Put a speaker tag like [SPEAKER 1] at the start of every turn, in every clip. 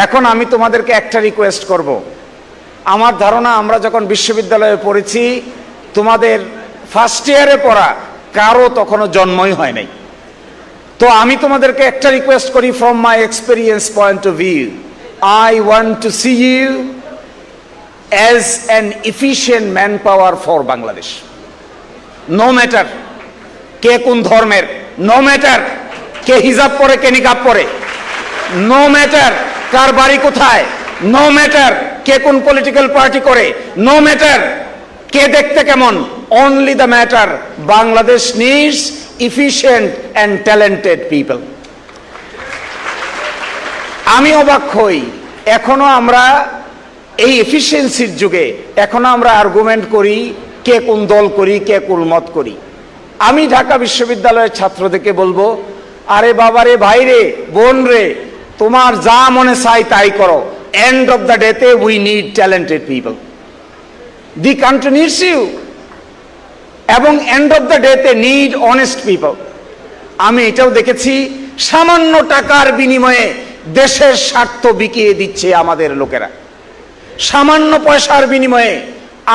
[SPEAKER 1] এখন আমি তোমাদেরকে একটা রিকোয়েস্ট করব। আমার ধারণা আমরা যখন বিশ্ববিদ্যালয়ে পড়েছি, তোমাদের ফার্স্ট ইয়ারে পড়া কারো তখনও জন্মই হয় নাই। তো আমি তোমাদেরকে একটা রিকোয়েস্ট করি, from my experience point of view, I want to see you as an efficient man power for Bangladesh. No matter কে কোন ধর্মের, নো ম্যাটার কে হিজাব পরে কে নিকাব পরে, নো ম্যাটার কার বাড়ি কোথায়, নো ম্যাটার কে কোন পলিটিক্যাল পার্টি করে, নো ম্যাটার কে দেখতে কেমন, only the matter Bangladesh needs efficient and talented people. আমি অবাক হই, এখনো আমরা এই এফিসিয়েন্সির যুগে এখনো আমরা আর্গুমেন্ট করি কে কোন দল করি, কে কোন মত করি। আমি ঢাকা বিশ্ববিদ্যালয়ের ছাত্রদেরকে বলবো, আরে বাবারে, ভাইরে, বোন রে, তোমার যা মনে চাই তাই করো, এন্ড অফ দ্য ডেতে we need talented people, the country needs you, এবং এন্ড অফ দ্য ডেতে নিড অনেস্ট পিপল। আমি এটাও দেখেছি, সামান্য টাকার বিনিময়ে দেশের স্বার্থ বিকিয়ে দিচ্ছে আমাদের লোকেরা। সামান্য পয়সার বিনিময়ে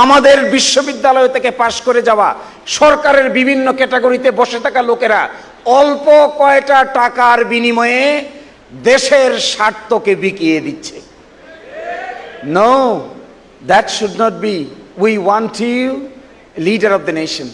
[SPEAKER 1] আমাদের বিশ্ববিদ্যালয় থেকে পাশ করে যাওয়া সরকারের বিভিন্ন ক্যাটাগরিতে বসে থাকা লোকেরা অল্প কয়টা টাকার বিনিময়ে দেশের স্বার্থকে বিকিয়ে দিচ্ছে। No, that should not be. We want you leader of the nation.